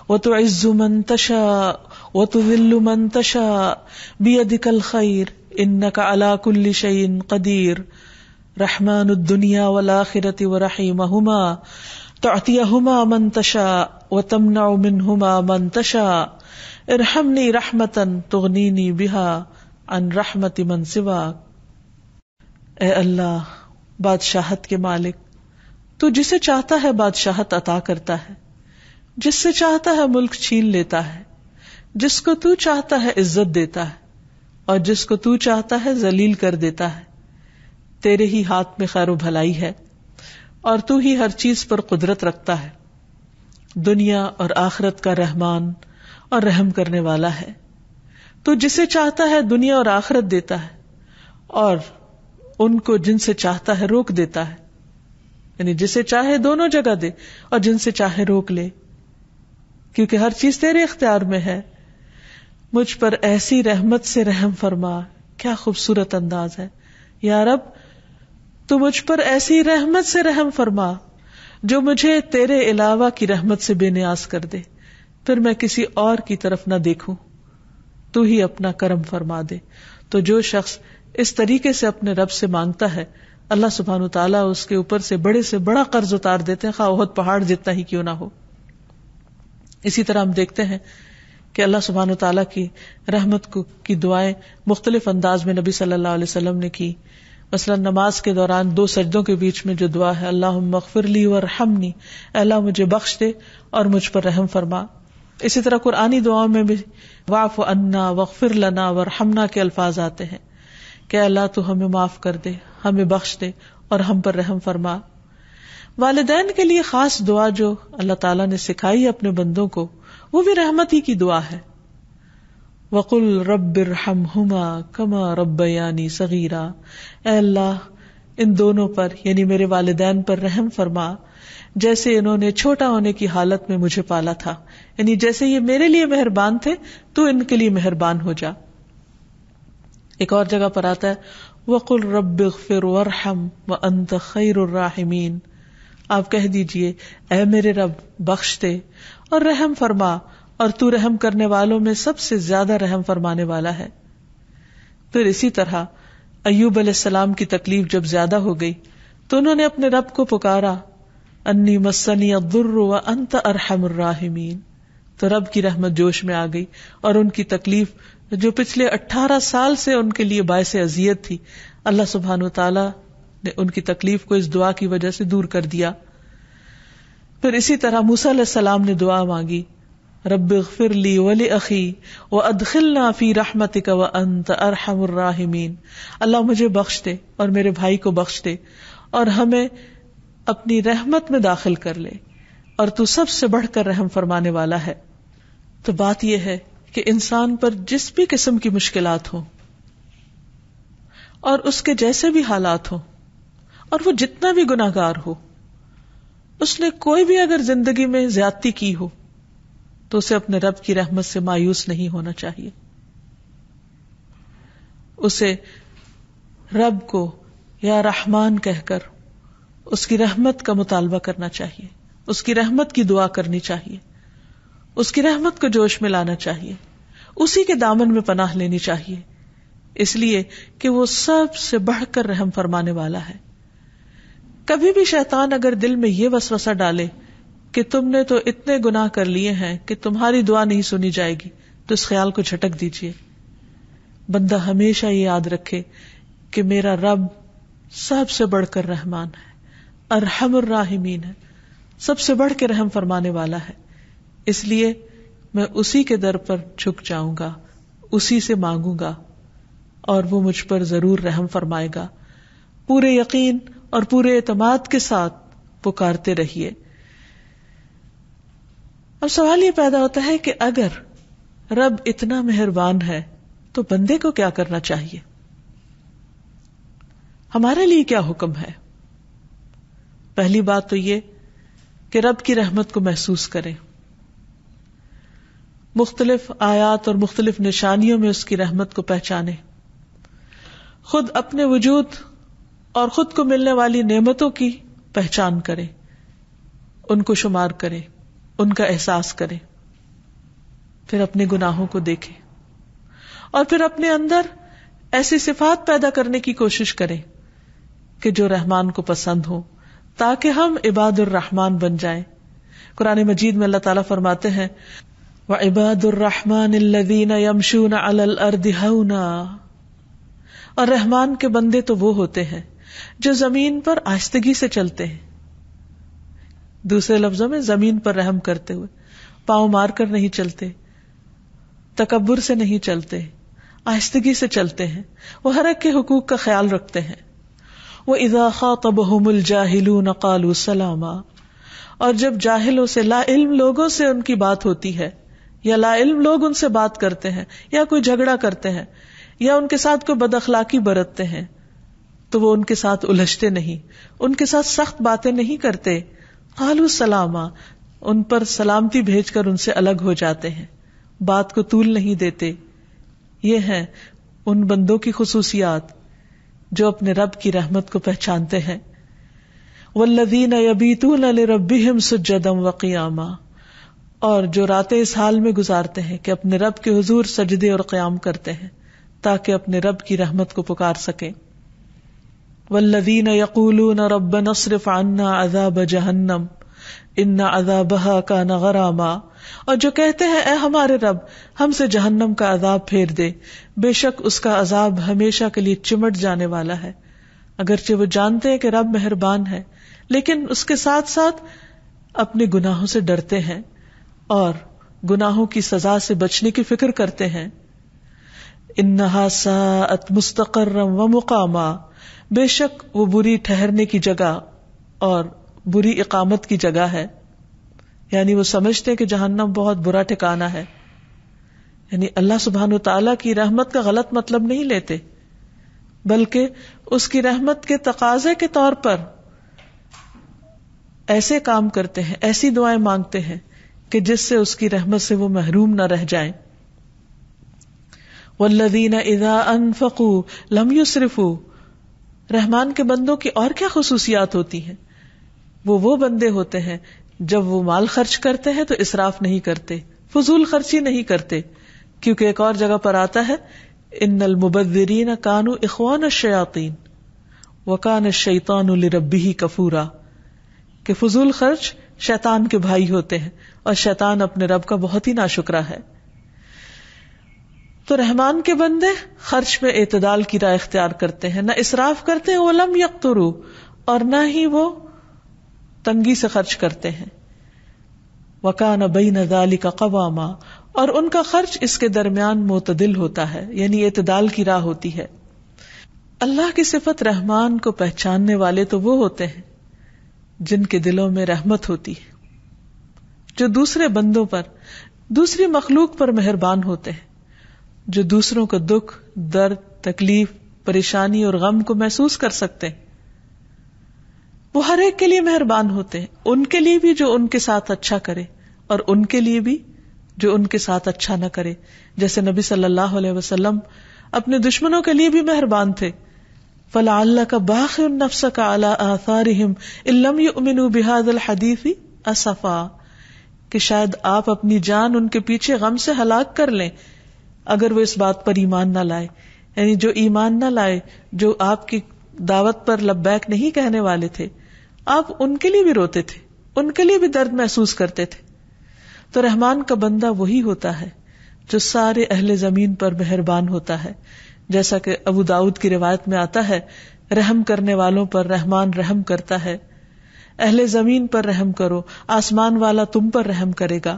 وتعز من تشاء وتذل من تشاء بیدک الخیر انک علی کل شیء قدیر رحمن الدنیا والآخرۃ ورحیمہما تعطیہما من تشاء وتمنع منہما من تشاء ارحمنی رحمتا تغنینی بہا عن رحمت من سواک. اے اللہ بادشاہت کے مالک، تو جسے چاہتا ہے بادشاہت عطا کرتا ہے، جس سے چاہتا ہے ملک چھین لیتا ہے، جس کو تو چاہتا ہے عزت دیتا ہے اور جس کو تو چاہتا ہے ذلیل کر دیتا ہے. تیرے ہی ہاتھ میں خیر و بھلائی ہے اور تو ہی ہر چیز پر قدرت رکھتا ہے. دنیا اور آخرت کا رحمان اور رحم کرنے والا ہے. تو جسے چاہتا ہے دنیا اور آخرت دیتا ہے اور ان کو جن سے چاہتا ہے روک دیتا ہے، یعنی جسے چاہے دونوں جگہ دے اور جن سے چاہے روک لے، کیونکہ ہر چیز تیرے اختیار میں ہے. مجھ پر ایسی رحمت سے رحم فرما. کیا خوبصورت انداز ہے. یا رب تو مجھ پر ایسی رحمت سے رحم فرما جو مجھے تیرے علاوہ کی رحمت سے بے نیاز کر دے، پھر میں کسی اور کی طرف نہ دیکھوں، تو ہی اپنا کرم فرما دے. تو جو شخص اس طریقے سے اپنے رب سے مانگتا ہے، اللہ سبحانہ تعالیٰ اس کے اوپر سے بڑا قرض اتار دیتے ہیں، خواہ احد پہاڑ جتنا ہی کیوں نہ ہو. اسی طرح ہم دیکھتے ہیں کہ اللہ سبحانہ تعالیٰ کی رحمت کی دعائیں مختلف انداز میں نبی صلی اللہ علیہ وسلم نے کی. مثلا نماز کے دوران 2 سجدوں کے بیچ میں جو دعا ہے، اللہم اغفر لی وارحمنی، اے اللہ مجھے بخش دے اور مجھ پر رحم فرما. اسی طرح قرآنی دعاؤں میں بھی واعف عنا واغفر لنا وارحمنا کے الفاظ آتے ہیں کہ اللہ تو ہمیں معاف کر دے، ہمیں بخش دے اور ہم پر رحم فرما. والدین کے لیے خاص دعا جو اللہ تعالیٰ نے سکھائی اپنے بندوں کو، وہ بھی رحمت ہی کی دعا ہے. وَقُلْ رَبِّ ارْحَمْهُمَا كَمَا رَبَّيَانِي صَغِيرًا، اے اللہ ان دونوں پر یعنی میرے والدین پر رحم فرما جیسے انہوں نے چھوٹا ہونے کی حالت میں مجھے پالا تھا، یعنی جیسے یہ میرے لیے مہربان تھے تو ان کے لیے مہربان ہو جا. ایک اور جگہ پر آتا ہے وَقُلْ رَبِّ اغْفِرْ وَارْحَمْ وَأَنْتَ خَيْرُ الرَّاحِمِينَ، آپ کہہ دیجئے اے میرے رب بخش دے اور رحم فرما اور تو رحم کرنے والوں میں سب سے زیادہ رحم فرمانے والا ہے. پھر اسی طرح ایوب علیہ السلام کی تکلیف جب زیادہ ہو گئی تو انہوں نے اپنے رب کو پکارا، انی مسنی الضر وانت ارحم الراحمین، تو رب کی رحمت جوش میں آ گئی اور ان کی تکلیف جو پچھلے 18 سال سے ان کے لیے باعث اذیت تھی، اللہ سبحانہ وتعالی نے ان کی تکلیف کو اس دعا کی وجہ سے دور کر دیا. پھر اسی طرح موسیٰ علیہ السلام نے دعا مانگی، رب اغفر لی ولاخی وادخلنا فی رحمتک وانت ارحم الراحمین، اللہ مجھے بخش دے اور میرے بھائی کو بخش دے اور ہمیں اپنی رحمت میں داخل کر لے اور تو سب سے بڑھ کر رحم فرمانے والا ہے. تو بات یہ ہے کہ انسان پر جس بھی قسم کی مشکلات ہوں اور اس کے جیسے بھی حالات ہوں اور وہ جتنا بھی گناہگار ہو، اس نے کوئی بھی اگر زندگی میں زیادتی کی ہو تو اسے اپنے رب کی رحمت سے مایوس نہیں ہونا چاہیے. اسے رب کو یا رحمان کہہ کر اس کی رحمت کا مطالبہ کرنا چاہیے، اس کی رحمت کی دعا کرنی چاہیے، اس کی رحمت کو جوش میں لانا چاہیے، اسی کے دامن میں پناہ لینی چاہیے، اس لیے کہ وہ سب سے بڑھ کر رحم فرمانے والا ہے. کبھی بھی شیطان اگر دل میں یہ وسوسہ ڈالے کہ تم نے تو اتنے گناہ کر لیے ہیں کہ تمہاری دعا نہیں سنی جائے گی، تو اس خیال کو جھٹک دیجیے. بندہ ہمیشہ یہ یاد رکھے کہ میرا رب سب سے بڑھ کر رحمان ہے، ارحم الراحمین ہے، سب سے بڑھ کے رحم فرمانے والا ہے، اس لیے میں اسی کے در پر جھک جاؤں گا، اسی سے مانگوں گا اور وہ مجھ پر ضرور رحم فرمائے گا. پورے یقین اور پورے اعتماد کے ساتھ پکارتے رہیے. اب سوال یہ پیدا ہوتا ہے کہ اگر رب اتنا مہربان ہے تو بندے کو کیا کرنا چاہیے؟ ہمارے لیے کیا حکم ہے؟ پہلی بات تو یہ کہ رب کی رحمت کو محسوس کریں، مختلف آیات اور مختلف نشانیوں میں اس کی رحمت کو پہچانیں، خود اپنے وجود اور خود کو ملنے والی نعمتوں کی پہچان کریں، ان کو شمار کریں، ان کا احساس کریں، پھر اپنے گناہوں کو دیکھیں اور پھر اپنے اندر ایسی صفات پیدا کرنے کی کوشش کریں کہ جو رحمان کو پسند ہو، تاکہ ہم عباد الرحمن بن جائیں. قرآن مجید میں اللہ تعالیٰ فرماتے ہیں وَعِبَادُ الرَّحْمَنِ الَّذِينَ يَمْشُونَ عَلَى الْأَرْضِ هَوْنًا، اور رحمان کے بندے تو وہ ہوتے ہیں جو زمین پر آہستگی سے چلتے ہیں. دوسرے لفظوں میں زمین پر رحم کرتے ہوئے، پاؤں مار کر نہیں چلتے، تکبر سے نہیں چلتے، آہستگی سے چلتے ہیں، وہ ہر ایک کے حقوق کا خیال رکھتے ہیں. وَإِذَا خَاطَبَهُمُ الْجَاهِلُونَ قَالُوا سَلَامًا، اور جب جاہلوں سے، لا علم لوگوں سے ان کی بات ہوتی ہے یا لا علم لوگ ان سے بات کرتے ہیں یا کوئی جھگڑا کرتے ہیں یا ان کے ساتھ کوئی بد اخلاقی برتتے ہیں تو وہ ان کے ساتھ الجھتے نہیں، ان کے ساتھ سخت باتیں نہیں کرتے. قالوا سلاما، ان پر سلامتی بھیج کر ان سے الگ ہو جاتے ہیں، بات کو طول نہیں دیتے. یہ ہیں ان بندوں کی خصوصیات جو اپنے رب کی رحمت کو پہچانتے ہیں. والذین یبیتون لربہم سجدا وقیاما، اور جو راتیں اس حال میں گزارتے ہیں کہ اپنے رب کے حضور سجدے اور قیام کرتے ہیں تاکہ اپنے رب کی رحمت کو پکار سکیں. والذین یقولون ربنا اصرف عنا عذاب جہنم ان عذابها کان غراما، اور جو کہتے ہیں اے ہمارے رب ہم سے جہنم کا عذاب پھیر دے، بے شک اس کا عذاب ہمیشہ کے لیے چمٹ جانے والا ہے. اگرچہ وہ جانتے ہیں کہ رب مہربان ہے لیکن اس کے ساتھ ساتھ اپنے گناہوں سے ڈرتے ہیں اور گناہوں کی سزا سے بچنے کی فکر کرتے ہیں. انہا ساءت مستقرا ومقاما، بے شک وہ بری ٹھہرنے کی جگہ اور بری اقامت کی جگہ ہے. یعنی وہ سمجھتے ہیں کہ جہنم بہت برا ٹھکانہ ہے. یعنی اللہ سبحانہ وتعالیٰ کی رحمت کا غلط مطلب نہیں لیتے، بلکہ اس کی رحمت کے تقاضے کے طور پر ایسے کام کرتے ہیں، ایسی دعائیں مانگتے ہیں کہ جس سے اس کی رحمت سے وہ محروم نہ رہ جائیں. والذین اذا انفقوا لم یسرفوا، رحمان کے بندوں کی اور کیا خصوصیات ہوتی ہیں؟ وہ بندے ہوتے ہیں جب وہ مال خرچ کرتے ہیں تو اسراف نہیں کرتے، فضول خرچی نہیں کرتے، کیونکہ ایک اور جگہ پر آتا ہے ان المبذرین کانوا اخوان الشیاطین وکان الشیطان لربہ کفورا، کہ فضول خرچ شیطان کے بھائی ہوتے ہیں اور شیطان اپنے رب کا بہت ہی ناشکرا ہے. تو رحمان کے بندے خرچ میں اعتدال کی راہ اختیار کرتے ہیں، نہ اسراف کرتے ہیں، ولم یقتروا، اور نہ ہی وہ تنگی سے خرچ کرتے ہیں. وَكَانَ بَيْنَ ذَلِكَ قَوَامًا، اور ان کا خرچ اس کے درمیان معتدل ہوتا ہے، یعنی اعتدال کی راہ ہوتی ہے. اللہ کی صفت رحمان کو پہچاننے والے تو وہ ہوتے ہیں جن کے دلوں میں رحمت ہوتی ہے، جو دوسرے بندوں پر، دوسری مخلوق پر مہربان ہوتے ہیں، جو دوسروں کو دکھ، درد، تکلیف، پریشانی اور غم کو محسوس کر سکتے ہیں. وہ ہر ایک کے لیے مہربان ہوتے ہیں، ان کے لیے بھی جو ان کے ساتھ اچھا کرے اور ان کے لیے بھی جو ان کے ساتھ اچھا نہ کرے. جیسے نبی صلی اللہ علیہ وسلم اپنے دشمنوں کے لیے بھی مہربان تھے. فَلَعَلَّكَ بَاخِعٌ نَفْسَكَ عَلَىٰ آثَارِهِمْ إِن لَّمْ يُؤْمِنُوا بِهَٰذَا الْحَدِيثِ أَسَفًا، کہ شاید آپ اپنی جان ان کے پیچھے غم سے ہلاک کر لیں اگر وہ اس بات پر ایمان نہ لائے. یعنی جو ایمان نہ لائے، جو آپ کی دعوت پر لبیک نہیں کہنے والے تھے، آپ ان کے لیے بھی روتے تھے، ان کے لیے بھی درد محسوس کرتے تھے. تو رحمان کا بندہ وہی ہوتا ہے جو سارے اہل زمین پر مہربان ہوتا ہے. جیسا کہ ابو داؤد کی روایت میں آتا ہے، رحم کرنے والوں پر رحمان رحم کرتا ہے، اہل زمین پر رحم کرو، آسمان والا تم پر رحم کرے گا۔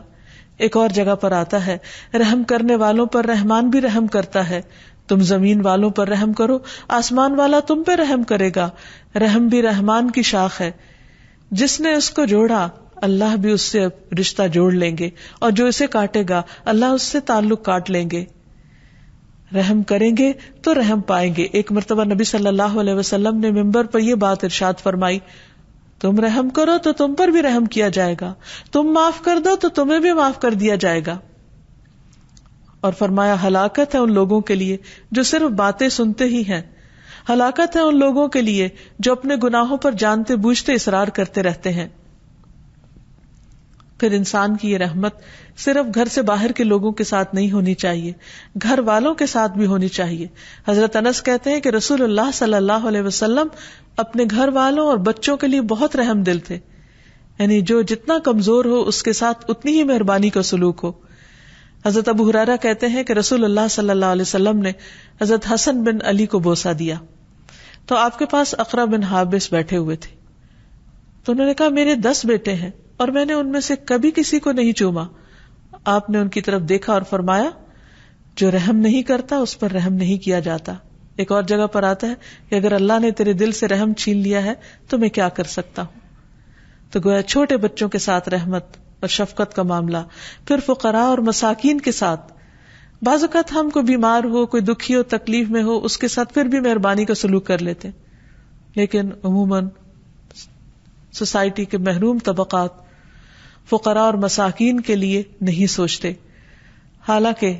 ایک اور جگہ پر آتا ہے رحم کرنے والوں پر رحمان بھی رحم کرتا ہے، تم زمین والوں پر رحم کرو، آسمان والا تم پہ رحم کرے گا۔ رحم بھی رحمان کی شاخ ہے، جس نے اس کو جوڑا اللہ بھی اس سے رشتہ جوڑ لیں گے، اور جو اسے کاٹے گا اللہ اس سے تعلق کاٹ لیں گے۔ رحم کریں گے تو رحم پائیں گے۔ ایک مرتبہ نبی صلی اللہ علیہ وسلم نے منبر پر یہ بات ارشاد فرمائی، تم رحم کرو تو تم پر بھی رحم کیا جائے گا، تم معاف کر دو تو تمہیں بھی معاف کر دیا جائے گا۔ اور فرمایا ہلاکت ہے ان لوگوں کے لیے جو صرف باتیں سنتے ہی ہیں، ہلاکت ہے ان لوگوں کے لیے جو اپنے گناہوں پر جانتے بوجھتے اصرار کرتے رہتے ہیں۔ پھر انسان کی یہ رحمت صرف گھر سے باہر کے لوگوں کے ساتھ نہیں ہونی چاہیے، گھر والوں کے ساتھ بھی ہونی چاہیے۔ حضرت انس کہتے ہیں کہ رسول اللہ صلی اللہ علیہ وسلم اپنے گھر والوں اور بچوں کے لیے بہت رحم دل تھے، یعنی جو جتنا کمزور ہو اس کے ساتھ اتنی ہی مہربانی کا سلوک ہو۔ حضرت ابو ہریرہ کہتے ہیں کہ رسول اللہ صلی اللہ علیہ وسلم نے حضرت حسن بن علی کو بوسہ دیا تو آپ کے پاس اقرا بن حابس بیٹھے ہوئے تھے، تو انہوں نے کہا میرے 10 بیٹے ہیں اور میں نے ان میں سے کبھی کسی کو نہیں چوما۔ آپ نے ان کی طرف دیکھا اور فرمایا جو رحم نہیں کرتا اس پر رحم نہیں کیا جاتا۔ ایک اور جگہ پر آتا ہے کہ اگر اللہ نے تیرے دل سے رحم چھین لیا ہے تو میں کیا کر سکتا ہوں۔ تو گویا چھوٹے بچوں کے ساتھ رحمت اور شفقت کا معاملہ، پھر فقراء اور مساکین کے ساتھ، بعض اوقات ہم کوئی بیمار ہو، کوئی دکھی ہو، تکلیف میں ہو، اس کے ساتھ پھر بھی مہربانی کا سلوک کر لیتے، لیکن عموماً سوسائٹی کے محروم طبقات فقراء اور مساکین کے لیے نہیں سوچتے۔ حالانکہ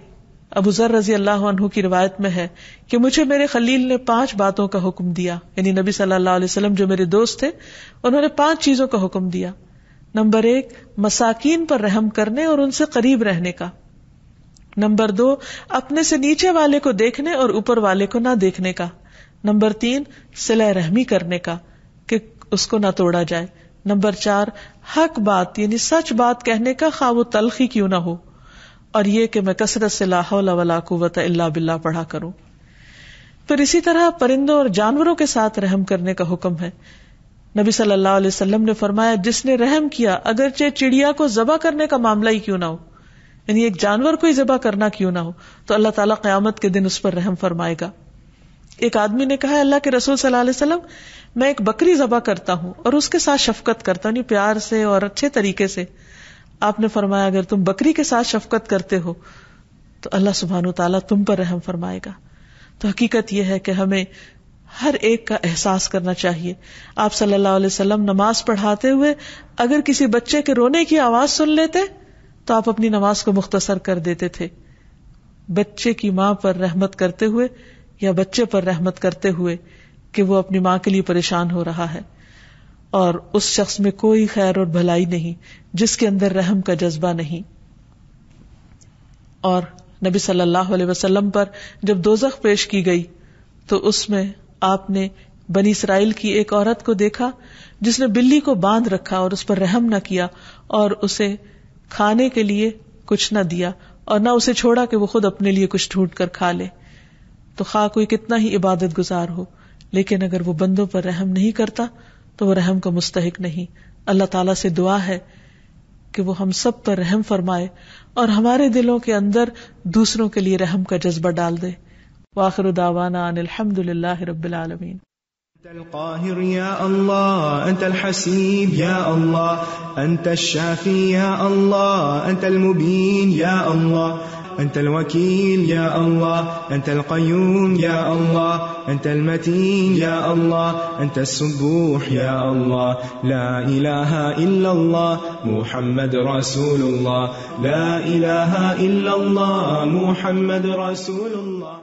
ابو ذر رضی اللہ عنہ کی روایت میں ہے کہ مجھے میرے خلیل نے 5 باتوں کا حکم دیا، یعنی نبی صلی اللہ علیہ وسلم جو میرے دوست تھے انہوں نے 5 چیزوں کا حکم دیا۔ نمبر 1 مساکین پر رحم کرنے اور ان سے قریب رہنے کا۔ نمبر 2 اپنے سے نیچے والے کو دیکھنے اور اوپر والے کو نہ دیکھنے کا۔ نمبر 3 صلہ رحمی کرنے کا کہ اس کو نہ توڑا جائے۔ نمبر 4 حق بات یعنی سچ بات کہنے کا، خواہ وہ تلخ ہی کیوں نہ ہو، اور یہ کہ میں کثرت سے لا حول ولا قوت الا باللہ پڑھا کروں۔ پھر اسی طرح پرندوں اور جانوروں کے ساتھ رحم کرنے کا حکم ہے۔ نبی صلی اللہ علیہ وسلم نے فرمایا جس نے رحم کیا اگرچہ چڑیا کو ذبح کرنے کا معاملہ ہی کیوں نہ ہو، یعنی ایک جانور کو ہی ذبح کرنا کیوں نہ ہو، تو اللہ تعالیٰ قیامت کے دن اس پر رحم فرمائے گا۔ ایک آدمی نے کہا اللہ کے رسول صلی اللہ علیہ وسلم میں ایک بکری ذبح کرتا ہوں اور اس کے ساتھ شفقت کرتا ہوں، پیار سے اور اچھے طریقے سے۔ آپ نے فرمایا اگر تم بکری کے ساتھ شفقت کرتے ہو تو اللہ سبحانہ وتعالیٰ تم پر رحم فرمائے گا۔ تو حقیقت یہ ہے کہ ہمیں ہر ایک کا احساس کرنا چاہیے۔ آپ صلی اللہ علیہ وسلم نماز پڑھاتے ہوئے اگر کسی بچے کے رونے کی آواز سن لیتے تو آپ اپنی نماز کو مختصر کر دیتے تھے۔ بچے کی ماں پر رحمت کرتے ہوئے یا بچے پر رحمت کرتے ہوئے کہ وہ اپنی ماں کے لیے پریشان ہو رہا ہے، اور اس شخص میں کوئی خیر اور بھلائی نہیں جس کے اندر رحم کا جذبہ نہیں۔ اور نبی صلی اللہ علیہ وسلم پر جب دوزخ پیش کی گئی تو اس میں آپ نے بنی اسرائیل کی ایک عورت کو دیکھا جس نے بلی کو باندھ رکھا اور اس پر رحم نہ کیا اور اسے کھانے کے لیے کچھ نہ دیا اور نہ اسے چھوڑا کہ وہ خود اپنے لیے کچھ ڈھونڈ کر کھا لے۔ تو خواہ کوئی کتنا ہی عبادت گزار ہو، لیکن اگر وہ بندوں پر رحم نہیں کرتا تو وہ رحم کا مستحق نہیں۔ اللہ تعالیٰ سے دعا ہے کہ وہ ہم سب پر رحم فرمائے اور ہمارے دلوں کے اندر دوسروں کے لیے رحم کا جذبہ ڈال دے۔ وآخر دعوانا ان الحمد للہ رب العالمین۔ أنت القاهر يا الله، أنت الحسيب يا الله، أنت الشافي يا الله، أنت المبين يا الله، أنت الوكيل يا الله، أنت القيوم يا الله، أنت المتين يا الله، أنت السبوح يا الله، لا إله إلا الله محمد رسول الله، لا إله إلا الله محمد رسول الله۔